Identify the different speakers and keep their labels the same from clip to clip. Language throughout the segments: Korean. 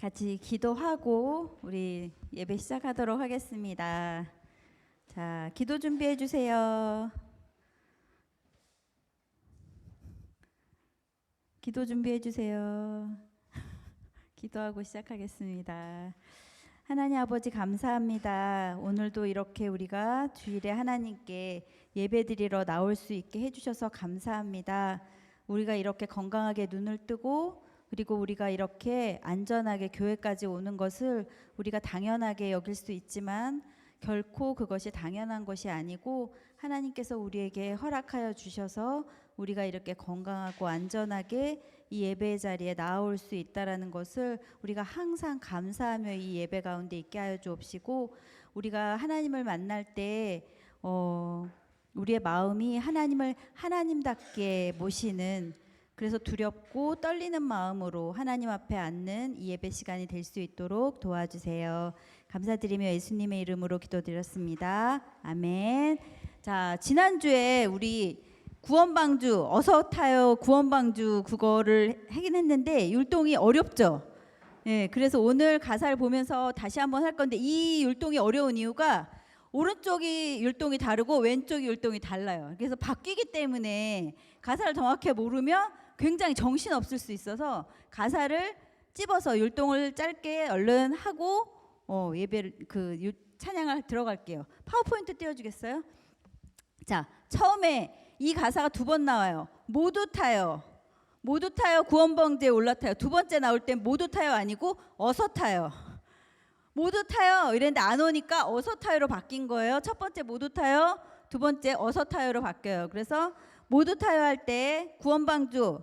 Speaker 1: 같이 기도하고 우리 예배 시작하도록 하겠습니다. 자, 기도 준비해 주세요. 기도 준비해 주세요. 기도하고 시작하겠습니다. 하나님 아버지 감사합니다. 오늘도 이렇게 우리가 주일에 하나님께 예배드리러 나올 수 있게 해주셔서 감사합니다. 우리가 이렇게 건강하게 눈을 뜨고 그리고 우리가 이렇게 안전하게 교회까지 오는 것을 우리가 당연하게 여길 수 있지만 결코 그것이 당연한 것이 아니고 하나님께서 우리에게 허락하여 주셔서 우리가 이렇게 건강하고 안전하게 이 예배의 자리에 나올 수 있다라는 것을 우리가 항상 감사하며 이 예배 가운데 있게 하여 주옵시고, 우리가 하나님을 만날 때 우리의 마음이 하나님을 하나님답게 모시는, 그래서 두렵고 떨리는 마음으로 하나님 앞에 앉는 이 예배 시간이 될 수 있도록 도와주세요. 감사드리며 예수님의 이름으로 기도드렸습니다. 아멘. 자, 지난주에 우리 구원방주 어서 타요 구원방주 그거를 하긴 했는데 율동이 어렵죠. 예, 그래서 오늘 가사를 보면서 다시 한번 할 건데, 이 율동이 어려운 이유가 오른쪽이 율동이 다르고 왼쪽이 율동이 달라요. 그래서 바뀌기 때문에 가사를 정확히 모르면 굉장히 정신 없을 수 있어서 가사를 찝어서 율동을 짧게 얼른 하고 예배를 찬양을 들어갈게요. 파워포인트 띄워주겠어요? 자, 처음에 이 가사가 두 번 나와요. 모두 타요. 모두 타요 구원방주에 올라타요. 두 번째 나올 땐 모두 타요 아니고 어서 타요. 모두 타요 이랬는데 안 오니까 어서 타요로 바뀐 거예요. 첫 번째 모두 타요, 두 번째 어서 타요로 바뀌어요. 그래서 모두 타요 할 때 구원방주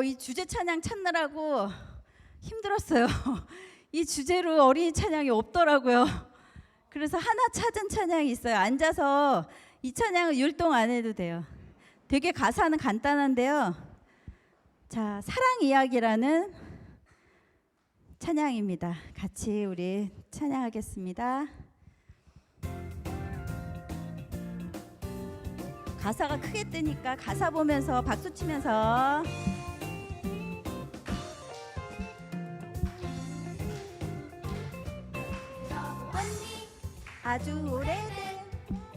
Speaker 1: 이 주제 찬양 찾느라고 힘들었어요. 이 주제로 어린이 찬양이 없더라고요. 그래서 하나 찾은 찬양이 있어요. 앉아서 이 찬양은 율동 안 해도 돼요. 되게 가사는 간단한데요. 자, 사랑 이야기라는 찬양입니다. 같이 우리 찬양하겠습니다. 가사가 크게 뜨니까 가사 보면서 박수 치면서 아주 오래된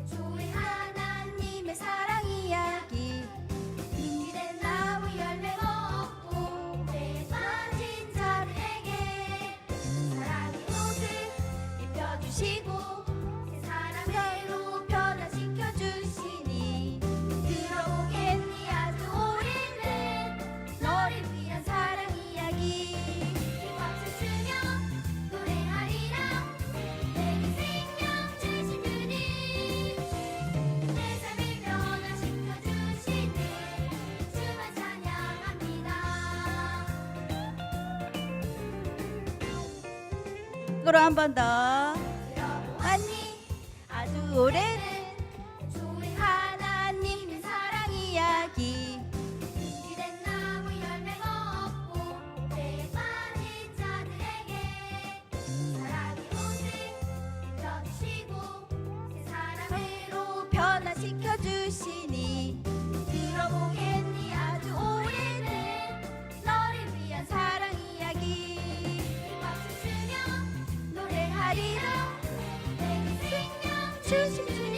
Speaker 1: 주의 하나님의 사랑 이야기 금기된 나무 열매 먹고 배에 빠진 자들에게 사랑의 옷을 입혀주시고 새 사람으로 변화시켜 주시니 들어보겠니 아주 오래된 너를 위한 사랑 이야기 이 박수 치며 노래하리라 내게 생명 주신 주님 내 삶을 변화시켜 주시니 주만 찬양합니다. 이거로 한 번 더. 아니 아주 오래된 주의 하나님의 사랑 이야기 금기된 나무 열매 먹고 배에 빠진 자들에게 사랑의 옷을 입혀주시고 새 사람으로 변화시켜 주시니 들어보겠니 아주 오래된 너를 위한 사랑 이야기 이 박수 치며 노래하리라 내게 생명 주신 주님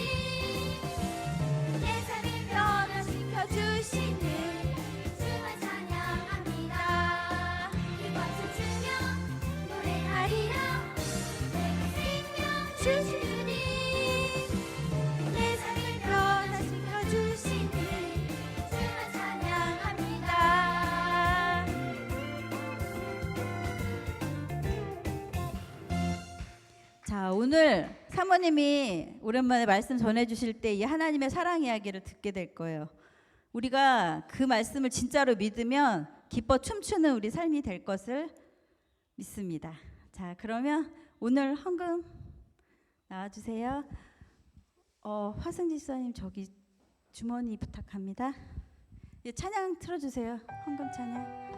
Speaker 1: 내 삶을 변화시켜 주시는 주만 찬양합니다. 이 박수 치며 노래하리라 내게 생명 주신 주님 내 삶을 변화시켜 주시는 주만 찬양합니다. 자, 오늘 사모님이 오랜만에 말씀 전해주실 때 이 하나님의 사랑 이야기를 듣게 될 거예요. 우리가 그 말씀을 진짜로 믿으면 기뻐 춤추는 우리 삶이 될 것을 믿습니다. 자, 그러면 오늘 헌금 나와주세요. 화승지 집사님 저기 주머니 부탁합니다. 예, 찬양 틀어주세요. 헌금 찬양.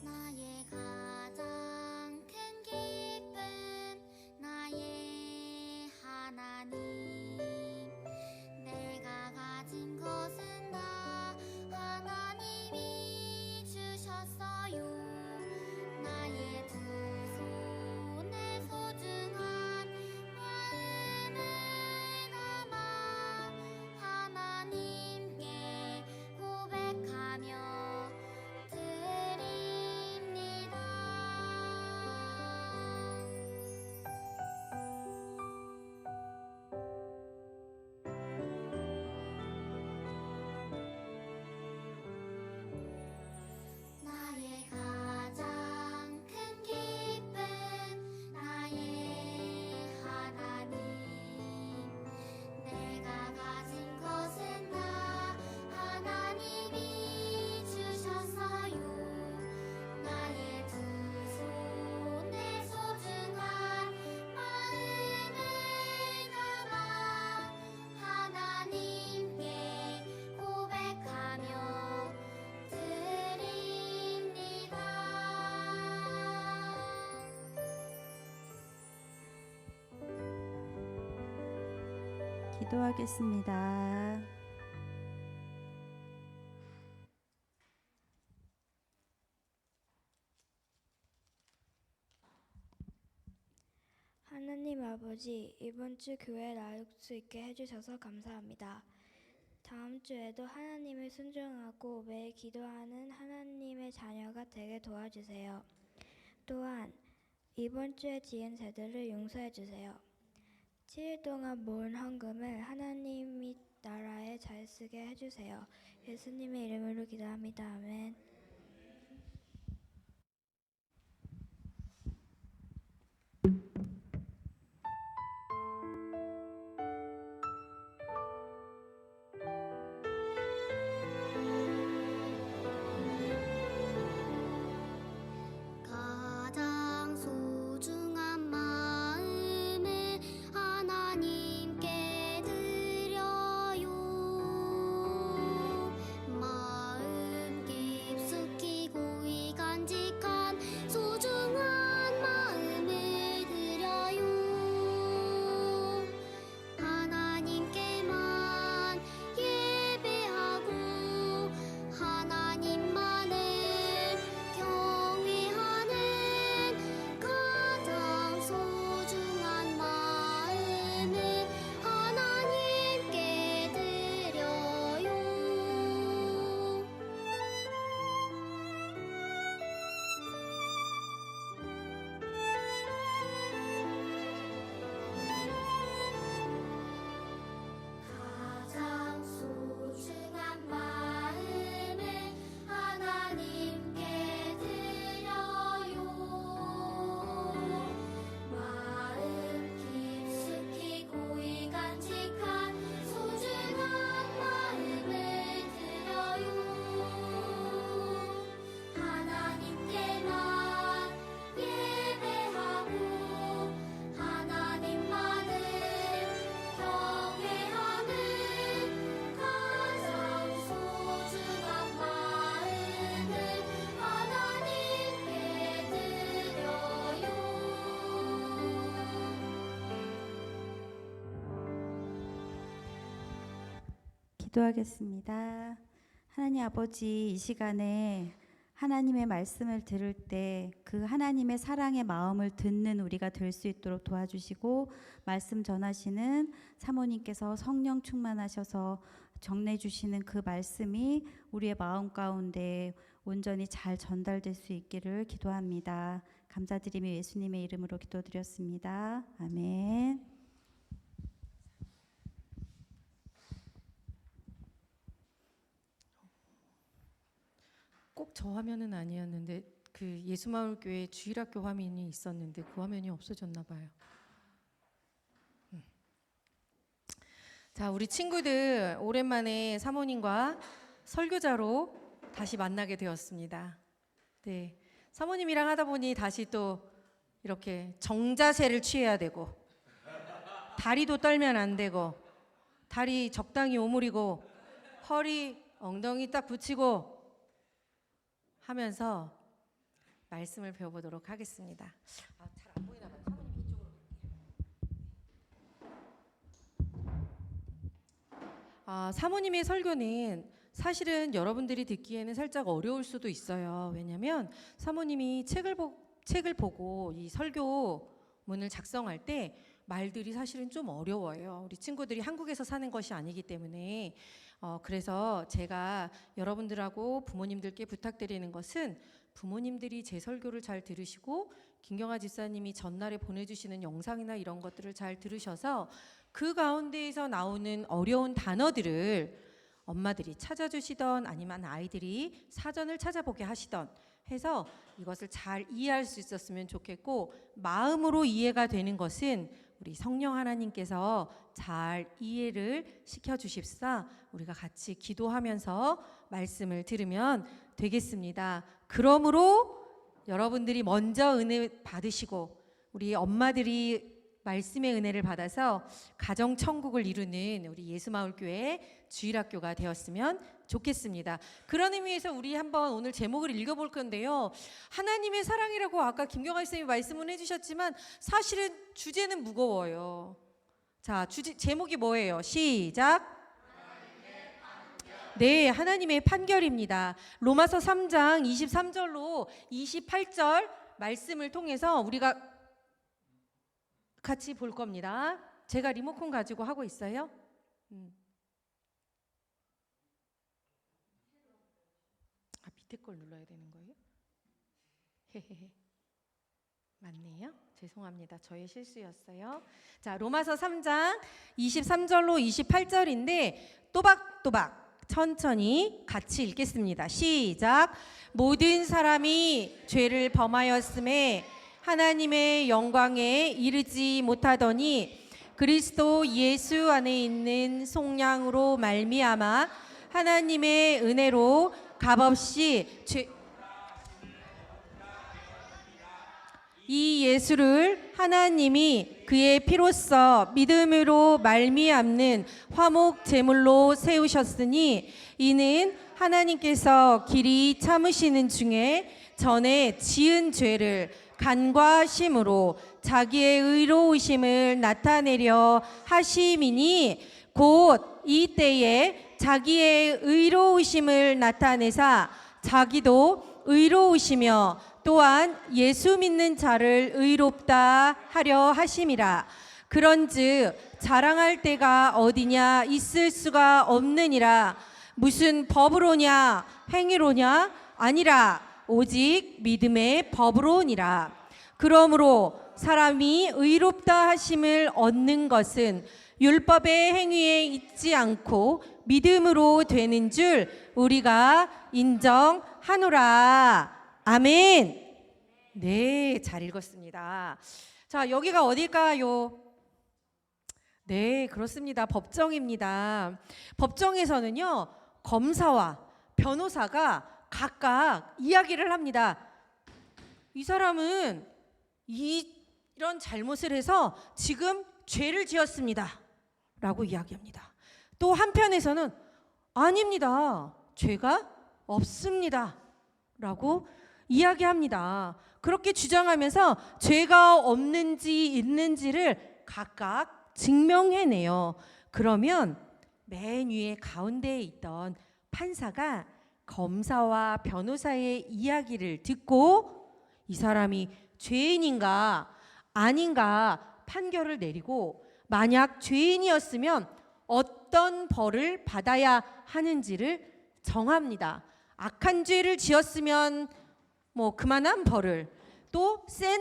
Speaker 2: 나의 가장 큰 기쁨 나의 하나님 내가 가진 것은 다 하나님이 주셨어요. 나의 두 손에 소중한 마음을 담아 하나님께 고백하며 드립니다. 나의 가장 큰 기쁨 나의 하나님 내가 가진 것은 다 하나님이 주셨어요. 나의 두 손에 소중한 마음을 담아 하나님께 고백하며 드립니다.
Speaker 1: 기도하겠습니다.
Speaker 3: 하나님 아버지, 이번 주 교회에 나올 수 있게 해주셔서 감사합니다. 다음 주에도 하나님을 순종하고 매일 기도하는 하나님의 자녀가 되게 도와주세요. 또한 이번 주에 지은 죄들을 용서해 주세요. 7일 동안 모은 헌금을 하나님이 나라에 잘 쓰게 해주세요. 예수님의 이름으로 기도합니다. 아멘.
Speaker 1: 기도하겠습니다. 하나님 아버지, 이 시간에 하나님의 말씀을 들을 때 그 하나님의 사랑의 마음을 듣는 우리가 될 수 있도록 도와주시고, 말씀 전하시는 사모님께서 성령 충만하셔서 전해주시는 그 말씀이 우리의 마음 가운데 온전히 잘 전달될 수 있기를 기도합니다. 감사드리며 예수님의 이름으로 기도드렸습니다. 아멘.
Speaker 4: 꼭 저 화면은 아니었는데 그 예수마을교회 주일학교 화면이 있었는데 그 화면이 없어졌나 봐요. 자, 우리 친구들 오랜만에 사모님과 설교자로 다시 만나게 되었습니다. 네, 사모님이랑 하다 보니 다시 또 이렇게 정자세를 취해야 되고, 다리도 떨면 안 되고, 다리 적당히 오므리고, 허리 엉덩이 딱 붙이고 하면서 말씀을 배워보도록 하겠습니다. 잘 안 보이나 봐요. 사모님 이쪽으로 갈게요. 사모님의 설교는 사실은 여러분들이 듣기에는 살짝 어려울 수도 있어요. 왜냐하면 사모님이 책을 보고 이 설교문을 작성할 때 말들이 사실은 좀 어려워요. 우리 친구들이 한국에서 사는 것이 아니기 때문에 그래서 제가 여러분들하고 부모님들께 부탁드리는 것은, 부모님들이 제 설교를 잘 들으시고 김경아 집사님이 전날에 보내주시는 영상이나 이런 것들을 잘 들으셔서 그 가운데에서 나오는 어려운 단어들을 엄마들이 찾아주시던 아니면 아이들이 사전을 찾아보게 하시던 해서 이것을 잘 이해할 수 있었으면 좋겠고, 마음으로 이해가 되는 것은 우리 성령 하나님께서 잘 이해를 시켜주십사 우리가 같이 기도하면서 말씀을 들으면 되겠습니다. 그러므로 여러분들이 먼저 은혜 받으시고 우리 엄마들이 말씀의 은혜를 받아서 가정 천국을 이루는 우리 예수마을교회 주일학교가 되었으면 좋겠습니다. 그런 의미에서 우리 한번 오늘 제목을 읽어볼 건데요. 하나님의 사랑이라고 아까 김경아 선생님이 말씀을 해주셨지만 사실은 주제는 무거워요. 자, 제목이 뭐예요? 시작. 네, 하나님의 판결입니다. 로마서 3장 23절로 28절 말씀을 통해서 우리가 같이 볼 겁니다. 제가 리모컨 가지고 하고 있어요. 밑에 걸 눌러야 되는 거예요? 헤헤헤. 맞네요. 죄송합니다. 저의 실수였어요. 자, 로마서 3장 23절로 28절인데 또박또박 천천히 같이 읽겠습니다. 시작. 모든 사람이 죄를 범하였음에 하나님의 영광에 이르지 못하더니 그리스도 예수 안에 있는 속량으로 말미암아 하나님의 은혜로 값없이 이 예수를 하나님이 그의 피로써 믿음으로 말미암는 화목 제물로 세우셨으니 이는 하나님께서 길이 참으시는 중에 전에 지은 죄를 간과하심으로 자기의 의로우심을 나타내려 하심이니 곧 이때에 자기의 의로우심을 나타내사 자기도 의로우시며 또한 예수 믿는 자를 의롭다 하려 하심이라. 그런즉 자랑할 때가 어디냐 있을 수가 없느니라. 무슨 법으로냐 행위로냐 아니라 오직 믿음의 법으로니라. 그러므로 사람이 의롭다 하심을 얻는 것은 율법의 행위에 있지 않고 믿음으로 되는 줄 우리가 인정하노라. 아멘. 네, 잘 읽었습니다. 자, 여기가 어딜까요? 네, 그렇습니다. 법정입니다. 법정에서는요, 검사와 변호사가 각각 이야기를 합니다. 이 사람은 이런 잘못을 해서 지금 죄를 지었습니다 라고 이야기합니다. 또 한편에서는 아닙니다, 죄가 없습니다 라고 이야기합니다. 그렇게 주장하면서 죄가 없는지 있는지를 각각 증명해내요. 그러면 맨 위에 가운데에 있던 판사가 검사와 변호사의 이야기를 듣고 이 사람이 죄인인가 아닌가 판결을 내리고, 만약 죄인이었으면 어떤 벌을 받아야 하는지를 정합니다. 악한 죄를 지었으면 뭐 그만한 벌을, 또 센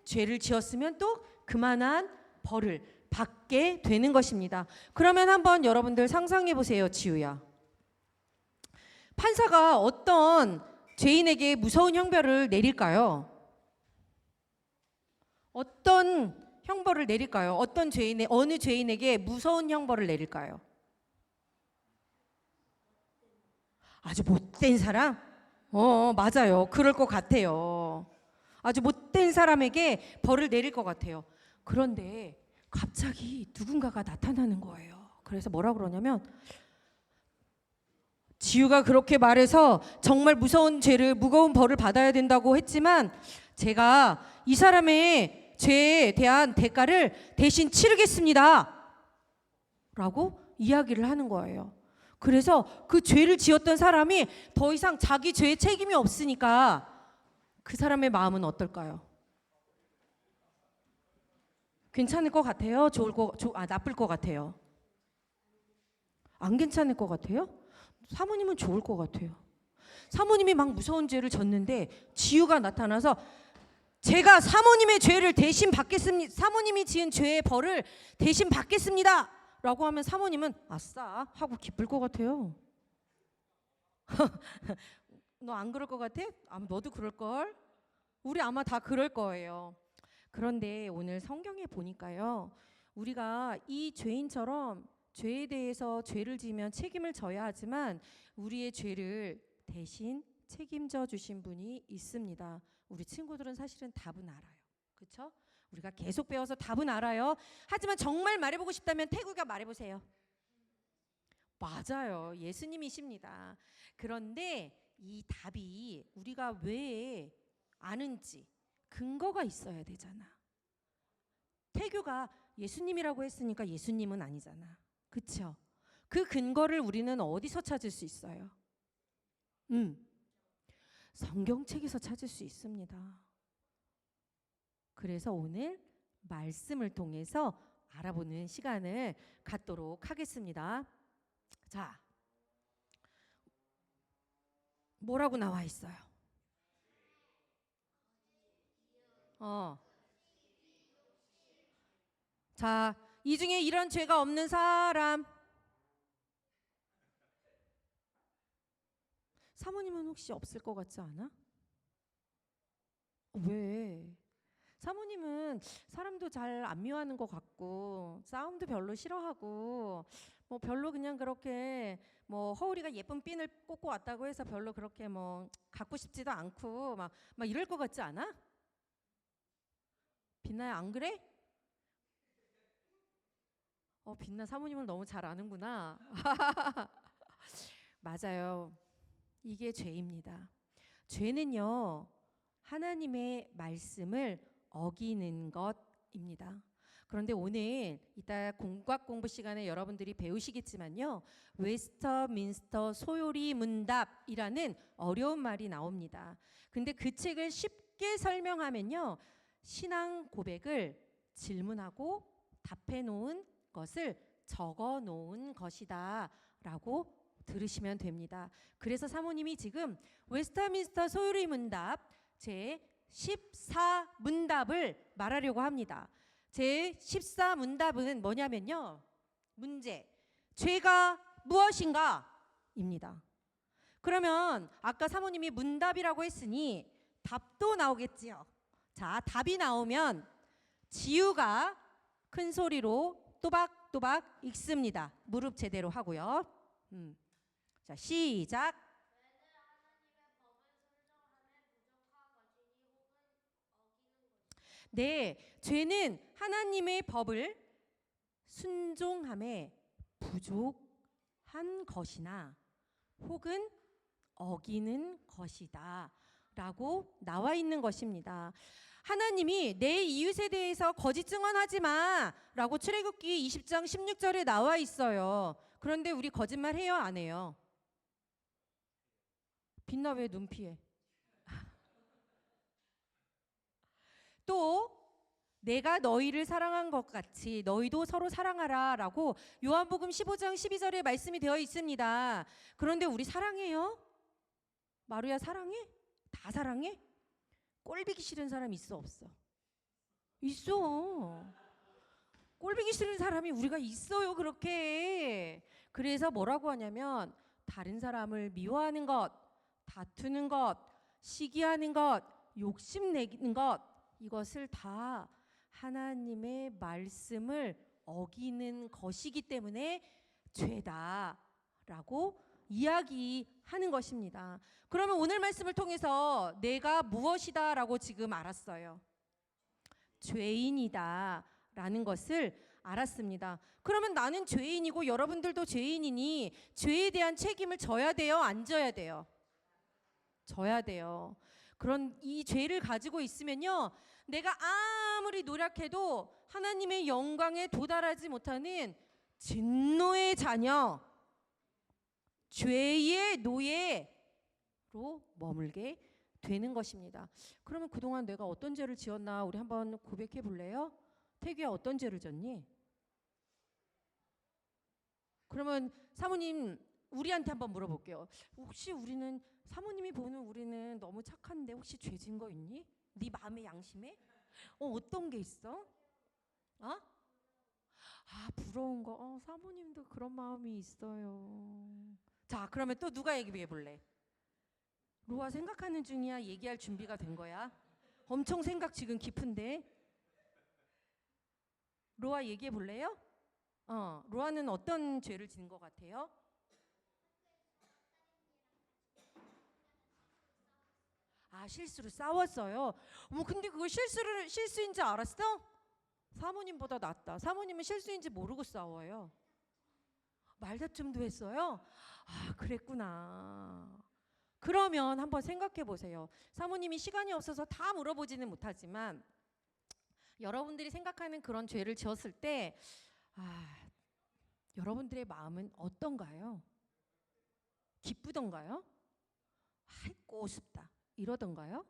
Speaker 4: 죄를 지었으면 또 그만한 벌을 받게 되는 것입니다. 그러면 한번 여러분들 상상해 보세요. 지우야, 판사가 어떤 죄인에게 무서운 형벌을 내릴까요? 어떤 형벌을 내릴까요? 어느 죄인에게 무서운 형벌을 내릴까요? 아주 못된 사람? 맞아요. 그럴 것 같아요. 아주 못된 사람에게 벌을 내릴 것 같아요. 그런데 갑자기 누군가가 나타나는 거예요. 그래서 뭐라 그러냐면, 지우가 그렇게 말해서 정말 무거운 벌을 받아야 된다고 했지만 제가 이 사람의 죄에 대한 대가를 대신 치르겠습니다 라고 이야기를 하는 거예요. 그래서 그 죄를 지었던 사람이 더 이상 자기 죄에 책임이 없으니까 그 사람의 마음은 어떨까요? 괜찮을 것 같아요? 나쁠 것 같아요? 안 괜찮을 것 같아요? 사모님은 좋을 것 같아요. 사모님이 막 무서운 죄를 졌는데 지우가 나타나서 제가 사모님의 죄를 대신 받겠습니다. 사모님이 지은 죄의 벌을 대신 받겠습니다 라고 하면 사모님은 아싸 하고 기쁠 것 같아요. 너 안 그럴 것 같아? 너도 그럴걸? 우리 아마 다 그럴 거예요. 그런데 오늘 성경에 보니까요, 우리가 이 죄인처럼 죄에 대해서 죄를 지으면 책임을 져야 하지만 우리의 죄를 대신 책임져 주신 분이 있습니다. 우리 친구들은 사실은 답은 알아요. 그렇죠? 우리가 계속 배워서 답은 알아요. 하지만 정말 말해보고 싶다면 태구가 말해보세요. 맞아요. 예수님이십니다. 그런데 이 답이 우리가 왜 아는지 근거가 있어야 되잖아. 태규가 예수님이라고 했으니까 예수님은 아니잖아. 그렇죠? 그 근거를 우리는 어디서 찾을 수 있어요? 성경책에서 찾을 수 있습니다. 그래서 오늘 말씀을 통해서 알아보는 시간을 갖도록 하겠습니다. 자, 뭐라고 나와 있어요? 자, 이 중에 이런 죄가 없는 사람. 사모님은 혹시 없을 것 같지 않아? 왜? 사모님은 사람도 잘 안 미워하는 것 같고 싸움도 별로 싫어하고 뭐 별로 그냥 그렇게 뭐 허울이가 예쁜 핀을 꽂고 왔다고 해서 별로 그렇게 뭐 갖고 싶지도 않고 막 이럴 것 같지 않아? 빛나야 안 그래? 빛나 사모님을 너무 잘 아는구나. 맞아요. 이게 죄입니다. 죄는요, 하나님의 말씀을 어기는 것입니다. 그런데 오늘 이따 공각 공부 시간에 여러분들이 배우시겠지만요, 웨스터민스터 소요리 문답이라는 어려운 말이 나옵니다. 근데 그 책을 쉽게 설명하면요, 신앙 고백을 질문하고 답해 놓은 것을 적어 놓은 것이다 라고 들으시면 됩니다. 그래서 사모님이 지금 웨스터민스터 소요리 문답 제 14문답을 말하려고 합니다. 제 14문답은 뭐냐면요, 문제, 죄가 무엇인가? 입니다. 그러면 아까 사모님이 문답이라고 했으니 답도 나오겠지요. 자, 답이 나오면 지우가 큰 소리로 또박또박 읽습니다. 무릎 제대로 하고요. 자, 시작. 네, 죄는 하나님의 법을 순종함에 부족한 것이나 혹은 어기는 것이다 라고 나와 있는 것입니다. 하나님이 내 이웃에 대해서 거짓 증언하지 마 라고 출애굽기 20장 16절에 나와 있어요. 그런데 우리 거짓말 해요, 안 해요? 빛나 왜 눈 피해? 또 내가 너희를 사랑한 것 같이 너희도 서로 사랑하라 라고 요한복음 15장 12절에 말씀이 되어 있습니다. 그런데 우리 사랑해요? 마루야 사랑해? 다 사랑해? 꼴보기 싫은 사람 있어 없어? 있어. 꼴보기 싫은 사람이 우리가 있어요. 그렇게. 그래서 뭐라고 하냐면 다른 사람을 미워하는 것, 다투는 것, 시기하는 것, 욕심내는 것, 이것을 다 하나님의 말씀을 어기는 것이기 때문에 죄다라고 이야기하는 것입니다. 그러면 오늘 말씀을 통해서 내가 무엇이다라고 지금 알았어요. 죄인이다라는 것을 알았습니다. 그러면 나는 죄인이고 여러분들도 죄인이니 죄에 대한 책임을 져야 돼요? 안 져야 돼요? 져야 돼요. 그런 이 죄를 가지고 있으면요, 내가 아무리 노력해도 하나님의 영광에 도달하지 못하는 진노의 자녀, 죄의 노예로 머물게 되는 것입니다. 그러면 그동안 내가 어떤 죄를 지었나 우리 한번 고백해 볼래요? 태규야 어떤 죄를 졌니? 그러면 사모님 우리한테 한번 물어볼게요. 혹시 우리는 사모님이 보는 우리는 너무 착한데 혹시 죄 진 거 있니? 네 마음의 양심에? 어떤 게 있어? 아 부러운 거. 사모님도 그런 마음이 있어요. 자 그러면 또 누가 얘기해 볼래? 로아 생각하는 중이야? 얘기할 준비가 된 거야? 엄청 생각 지금 깊은데. 로아 얘기해 볼래요? 로아는 어떤 죄를 지은 것 같아요? 실수로 싸웠어요. 근데 그거 실수인지 알았어? 사모님보다 낫다. 사모님은 실수인지 모르고 싸워요. 말다툼도 했어요? 그랬구나. 그러면 한번 생각해 보세요. 사모님이 시간이 없어서 다 물어보지는 못하지만 여러분들이 생각하는 그런 죄를 지었을 때 여러분들의 마음은 어떤가요? 기쁘던가요? 아이고 싶다 이러던가요?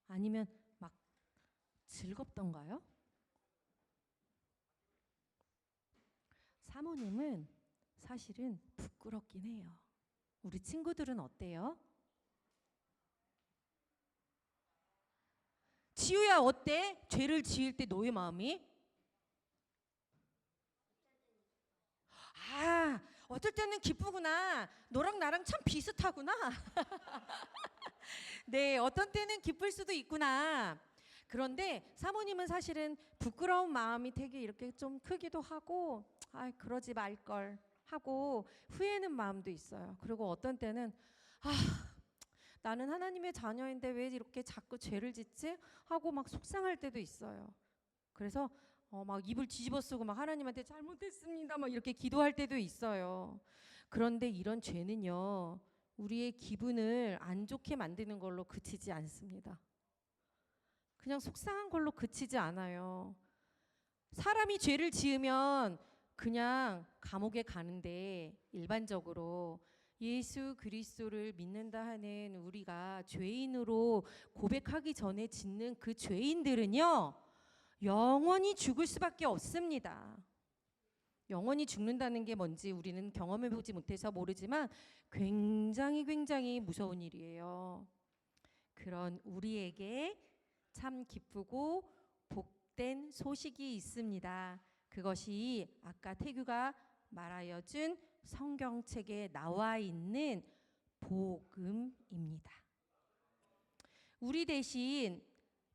Speaker 4: 아니면 막 즐겁던가요? 사모님은 사실은 부끄럽긴 해요. 우리 친구들은 어때요? 지우야 어때? 죄를 지을 때 너의 마음이? 어떨 때는 기쁘구나. 너랑 나랑 참 비슷하구나. 네, 어떤 때는 기쁠 수도 있구나. 그런데 사모님은 사실은 부끄러운 마음이 되게 이렇게 좀 크기도 하고 그러지 말걸 하고 후회하는 마음도 있어요. 그리고 어떤 때는 나는 하나님의 자녀인데 왜 이렇게 자꾸 죄를 짓지? 하고 막 속상할 때도 있어요. 그래서 막 입을 뒤집어 쓰고 막 하나님한테 잘못했습니다 막 이렇게 기도할 때도 있어요. 그런데 이런 죄는요, 우리의 기분을 안 좋게 만드는 걸로 그치지 않습니다. 그냥 속상한 걸로 그치지 않아요. 사람이 죄를 지으면 그냥 감옥에 가는데 일반적으로 예수 그리스도를 믿는다 하는 우리가 죄인으로 고백하기 전에 짓는 그 죄인들은요, 영원히 죽을 수밖에 없습니다. 영원히 죽는다는 게 뭔지 우리는 경험해보지 못해서 모르지만 굉장히 무서운 일이에요. 그런 우리에게 참 기쁘고 복된 소식이 있습니다. 그것이 아까 태규가 말하여 준 성경책에 나와 있는 복음입니다. 우리 대신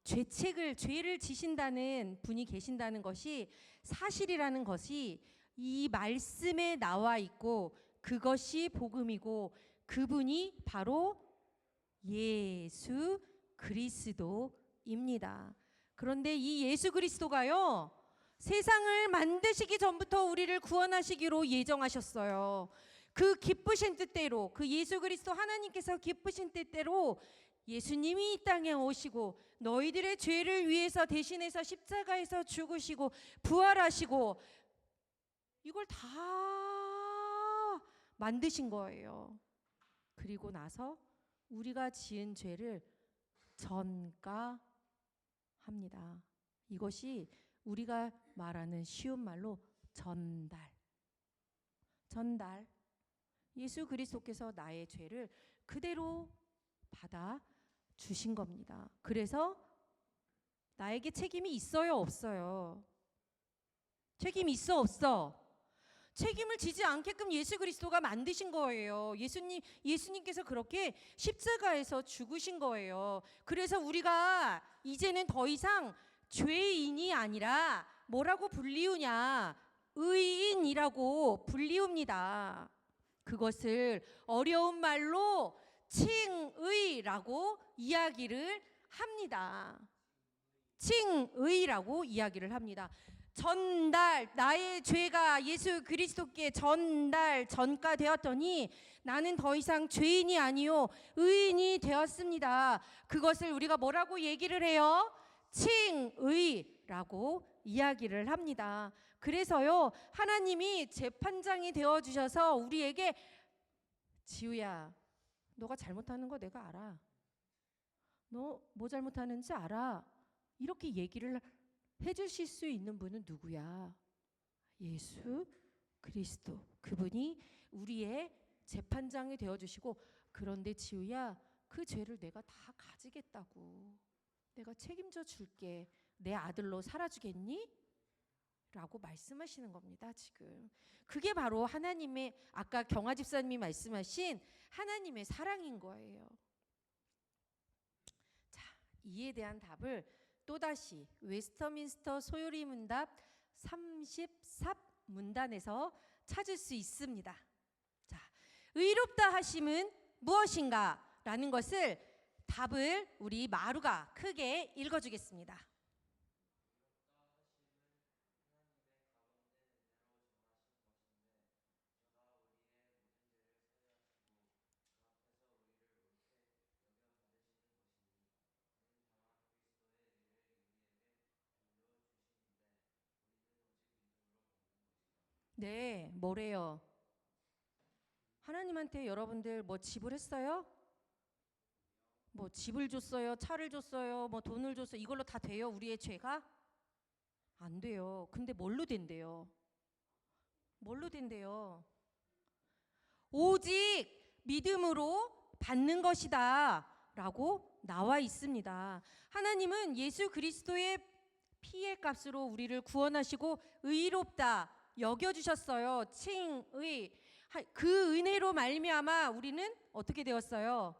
Speaker 4: 죄를 지신다는 분이 계신다는 것이 사실이라는 것이 이 말씀에 나와 있고 그것이 복음이고 그분이 바로 예수 그리스도입니다. 그런데 이 예수 그리스도가요, 세상을 만드시기 전부터 우리를 구원하시기로 예정하셨어요. 그 기쁘신 뜻대로, 그 예수 그리스도 하나님께서 기쁘신 뜻대로 예수님이 이 땅에 오시고 너희들의 죄를 위해서 대신해서 십자가에서 죽으시고 부활하시고 이걸 다 만드신 거예요. 그리고 나서 우리가 지은 죄를 전가합니다. 이것이 우리가 말하는 쉬운 말로 전달. 예수 그리스도께서 나의 죄를 그대로 받아 주신 겁니다. 그래서 나에게 책임이 있어요, 없어요? 책임 있어, 없어? 책임을 지지 않게끔 예수 그리스도가 만드신 거예요. 예수님께서 그렇게 십자가에서 죽으신 거예요. 그래서 우리가 이제는 더 이상 죄인이 아니라 뭐라고 불리우냐? 의인이라고 불리웁니다. 그것을 어려운 말로 칭의라고 이야기를 합니다. 칭의라고 이야기를 합니다. 전달, 나의 죄가 예수 그리스도께 전가되었더니 나는 더 이상 죄인이 아니요 의인이 되었습니다. 그것을 우리가 뭐라고 얘기를 해요? 칭의라고 이야기를 합니다. 그래서요, 하나님이 재판장이 되어주셔서 우리에게 지우야, 너가 잘못하는 거 내가 알아. 너 뭐 잘못하는지 알아. 이렇게 얘기를 해주실 수 있는 분은 누구야? 예수 그리스도. 그분이 우리의 재판장이 되어주시고, 그런데 지우야, 그 죄를 내가 다 가지겠다고. 내가 책임져 줄게. 내 아들로 살아주겠니? 라고 말씀하시는 겁니다. 지금 그게 바로 하나님의, 아까 경화 집사님이 말씀하신 하나님의 사랑인 거예요. 자, 이에 대한 답을 또다시 웨스터민스터 소요리 문답 33문단에서 찾을 수 있습니다. 자, 의롭다 하심은 무엇인가? 라는 것을 답을 우리 마루가 크게 읽어주겠습니다. 네, 뭐래요? 하나님한테 여러분들 뭐 지불했어요? 뭐 집을 줬어요? 차를 줬어요? 뭐 돈을 줬어요? 이걸로 다 돼요? 우리의 죄가? 안 돼요. 근데 뭘로 된대요? 뭘로 된대요? 오직 믿음으로 받는 것이다 라고 나와 있습니다. 하나님은 예수 그리스도의 피의 값으로 우리를 구원하시고 의롭다 여겨주셨어요. 칭의. 그 은혜로 말미암아 우리는 어떻게 되었어요?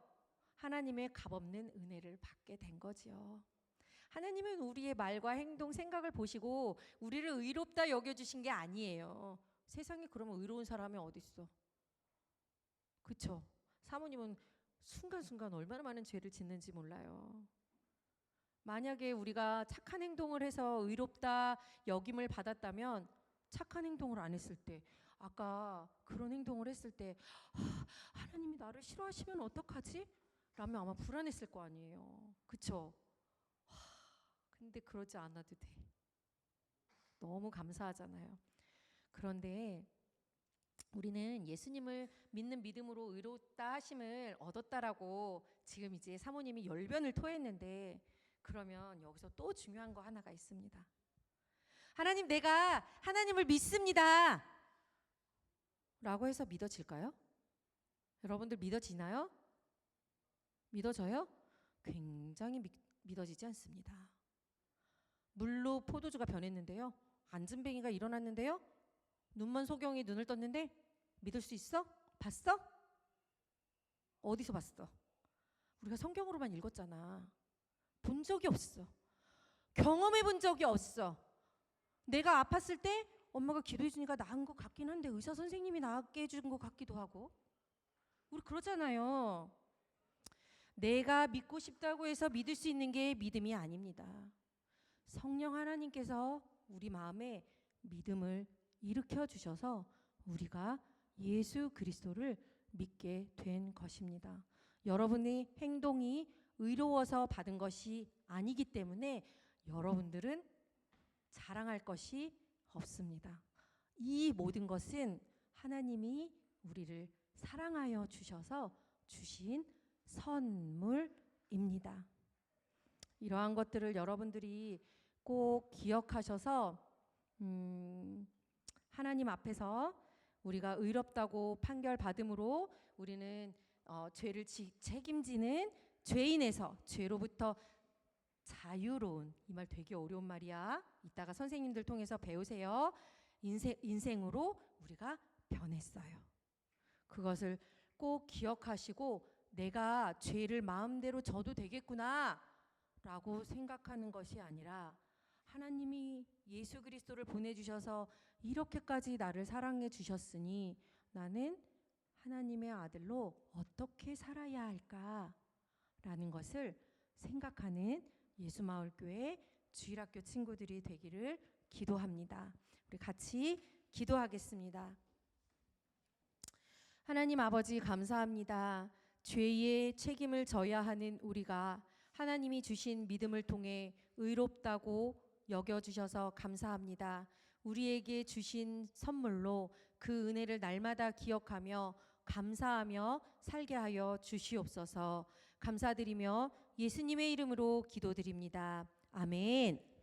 Speaker 4: 하나님의 값없는 은혜를 받게 된 거지요. 하나님은 우리의 말과 행동, 생각을 보시고 우리를 의롭다 여겨주신 게 아니에요. 세상에 그러면 의로운 사람이 어디 있어? 그렇죠? 사모님은 순간순간 얼마나 많은 죄를 짓는지 몰라요. 만약에 우리가 착한 행동을 해서 의롭다 여김을 받았다면, 착한 행동을 안 했을 때, 아까 그런 행동을 했을 때 하나님이 나를 싫어하시면 어떡하지? 라면 아마 불안했을 거 아니에요. 그렇죠? 근데 그러지 않아도 돼. 너무 감사하잖아요. 그런데 우리는 예수님을 믿는 믿음으로 의롭다 하심을 얻었다라고 지금 이제 사모님이 열변을 토했는데, 그러면 여기서 또 중요한 거 하나가 있습니다. 하나님, 내가 하나님을 믿습니다 라고 해서 믿어질까요? 여러분들 믿어지나요? 믿어져요? 굉장히 믿어지지 않습니다. 물로 포도주가 변했는데요, 안진뱅이가 일어났는데요, 눈먼 소경이 눈을 떴는데 믿을 수 있어? 봤어? 어디서 봤어? 우리가 성경으로만 읽었잖아. 본 적이 없어. 경험해 본 적이 없어. 내가 아팠을 때 엄마가 기도해 주니까 나은 것 같긴 한데 의사 선생님이 낫게 해준 것 같기도 하고. 우리 그러잖아요. 내가 믿고 싶다고 해서 믿을 수 있는 게 믿음이 아닙니다. 성령 하나님께서 우리 마음에 믿음을 일으켜 주셔서 우리가 예수 그리스도를 믿게 된 것입니다. 여러분의 행동이 의로워서 받은 것이 아니기 때문에 여러분들은 자랑할 것이 없습니다. 이 모든 것은 하나님이 우리를 사랑하여 주셔서 주신 선물입니다. 이러한 것들을 여러분들이 꼭 기억하셔서 하나님 앞에서 우리가 의롭다고 판결받음으로 우리는 죄를 책임지는 죄인에서 죄로부터 자유로운, 이 말 되게 어려운 말이야. 이따가 선생님들 통해서 배우세요. 인생으로 우리가 변했어요. 그것을 꼭 기억하시고 내가 죄를 마음대로 져도 되겠구나 라고 생각하는 것이 아니라 하나님이 예수 그리스도를 보내주셔서 이렇게까지 나를 사랑해 주셨으니 나는 하나님의 아들로 어떻게 살아야 할까라는 것을 생각하는 예수마을교회 주일학교 친구들이 되기를 기도합니다. 우리 같이 기도하겠습니다. 하나님 아버지 감사합니다. 죄의 책임을 져야 하는 우리가 하나님이 주신 믿음을 통해 의롭다고 여겨주셔서 감사합니다. 우리에게 주신 선물로 그 은혜를 날마다 기억하며 감사하며 살게 하여 주시옵소서. 감사드리며 예수님의 이름으로 기도드립니다. 아멘.